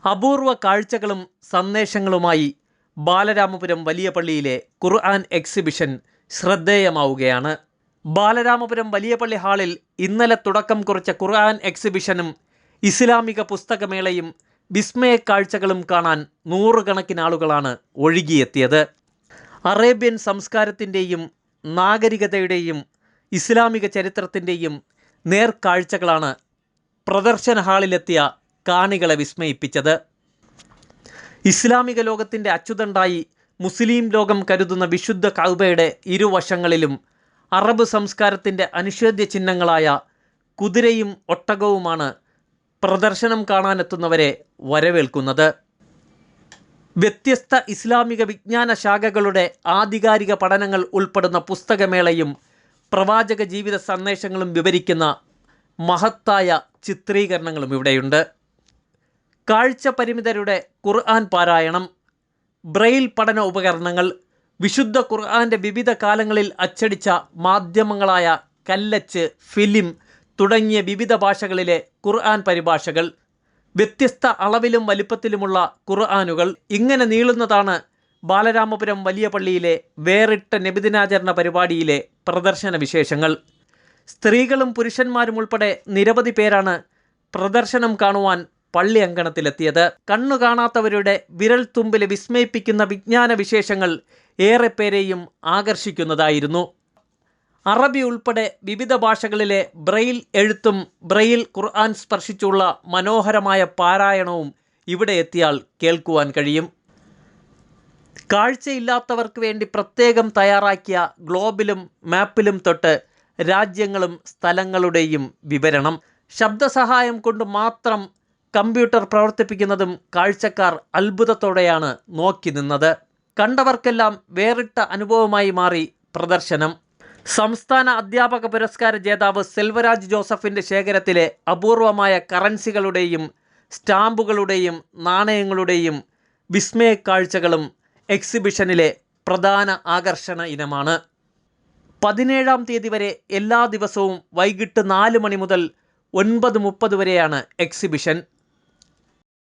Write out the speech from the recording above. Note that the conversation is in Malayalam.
അപൂർവ കാഴ്ചകളും സന്ദേശങ്ങളുമായി ബാലരാമപുരം വലിയ പള്ളിയിലെ ഖുർആൻ എക്സിബിഷൻ ശ്രദ്ധേയമാവുകയാണ്. ബാലരാമപുരം വലിയ പള്ളി ഹാളിൽ ഇന്നലെ തുടക്കം കുറിച്ച ഖുർആൻ എക്സിബിഷനും ഇസ്ലാമിക പുസ്തകമേളയും വിസ്മയ കാഴ്ചകളും കാണാൻ നൂറുകണക്കിന് ആളുകളാണ് ഒഴുകിയെത്തിയത്. അറേബ്യൻ സംസ്കാരത്തിൻ്റെയും നാഗരികതയുടെയും ഇസ്ലാമിക ചരിത്രത്തിൻ്റെയും നേർക്കാഴ്ചകളാണ് പ്രദർശന ഹാളിലെത്തിയ കാണികളെ വിസ്മയിപ്പിച്ചത്. ഇസ്ലാമിക ലോകത്തിൻ്റെ അച്ചുതണ്ടായി മുസ്ലിം ലോകം കരുതുന്ന വിശുദ്ധ കഅബയുടെ ഇരുവശങ്ങളിലും അറബ് സംസ്കാരത്തിൻ്റെ അനിഷേധ്യ ചിഹ്നങ്ങളായ കുതിരയും ഒട്ടകവുമാണ് പ്രദർശനം കാണാനെത്തുന്നവരെ വരവേൽക്കുന്നത്. വ്യത്യസ്ത ഇസ്ലാമിക വിജ്ഞാന ശാഖകളുടെ ആധികാരിക പഠനങ്ങൾ ഉൾപ്പെടുന്ന പുസ്തകമേളയും പ്രവാചക ജീവിത സന്ദേശങ്ങളും വിവരിക്കുന്ന മഹത്തായ ചിത്രീകരണങ്ങളും ഇവിടെയുണ്ട്. കാഴ്ച പരിമിതരുടെ ഖുർആൻ പാരായണം, ബ്രെയിൽ പഠന ഉപകരണങ്ങൾ, വിശുദ്ധ ഖുർആൻ്റെ വിവിധ കാലങ്ങളിൽ അച്ചടിച്ച മാധ്യമങ്ങളായ കല്ലച്ച്, ഫിലിം തുടങ്ങിയ വിവിധ ഭാഷകളിലെ ഖുർആൻ പരിഭാഷകൾ, വ്യത്യസ്ത അളവിലും വലിപ്പത്തിലുമുള്ള ഖുർആനുകൾ, ഇങ്ങനെ നീളുന്നതാണ് ബാലരാമപുരം വലിയ പള്ളിയിലെ വേറിട്ട നബിദിനാചരണ പരിപാടിയിലെ പ്രദർശന വിശേഷങ്ങൾ. സ്ത്രീകളും പുരുഷന്മാരും ഉൾപ്പെടെ നിരവധി പേരാണ് പ്രദർശനം കാണുവാൻ പള്ളി അങ്കണത്തിലെത്തിയത്. കണ്ണു കാണാത്തവരുടെ വിരൽ തുമ്പിൽ വിസ്മയിപ്പിക്കുന്ന വിജ്ഞാന വിശേഷങ്ങൾ ഏറെ പേരെയും ആകർഷിക്കുന്നതായിരുന്നു. അറബി ഉൾപ്പെടെ വിവിധ ഭാഷകളിലെ ബ്രെയിൽ എഴുത്തും ബ്രെയിൽ ഖുർആൻ സ്പർശിച്ചുള്ള മനോഹരമായ പാരായണവും ഇവിടെ എത്തിയാൽ കേൾക്കുവാൻ കഴിയും. കാഴ്ചയില്ലാത്തവർക്ക് വേണ്ടി പ്രത്യേകം തയ്യാറാക്കിയ ഗ്ലോബിലും മാപ്പിലും തൊട്ട് രാജ്യങ്ങളും സ്ഥലങ്ങളുടെയും വിവരണം, ശബ്ദസഹായം കൊണ്ട് മാത്രം കമ്പ്യൂട്ടർ പ്രവർത്തിപ്പിക്കുന്നതും കാഴ്ചക്കാർ അത്ഭുതത്തോടെയാണ് നോക്കി നിന്നത്. കണ്ടവർക്കെല്ലാം വേറിട്ട അനുഭവമായി മാറി പ്രദർശനം. സംസ്ഥാന അധ്യാപക പുരസ്കാര ജേതാവ് സെൽവരാജ് ജോസഫിൻ്റെ ശേഖരത്തിലെ അപൂർവമായ കറൻസികളുടെയും സ്റ്റാമ്പുകളുടെയും നാണയങ്ങളുടെയും വിസ്മയ കാഴ്ചകളും എക്സിബിഷനിലെ പ്രധാന ആകർഷണ ഇനമാണ്. 17-ാം തീയതി വരെ എല്ലാ ദിവസവും വൈകിട്ട് 4 മണി മുതൽ 9:30 വരെയാണ് എക്സിബിഷൻ.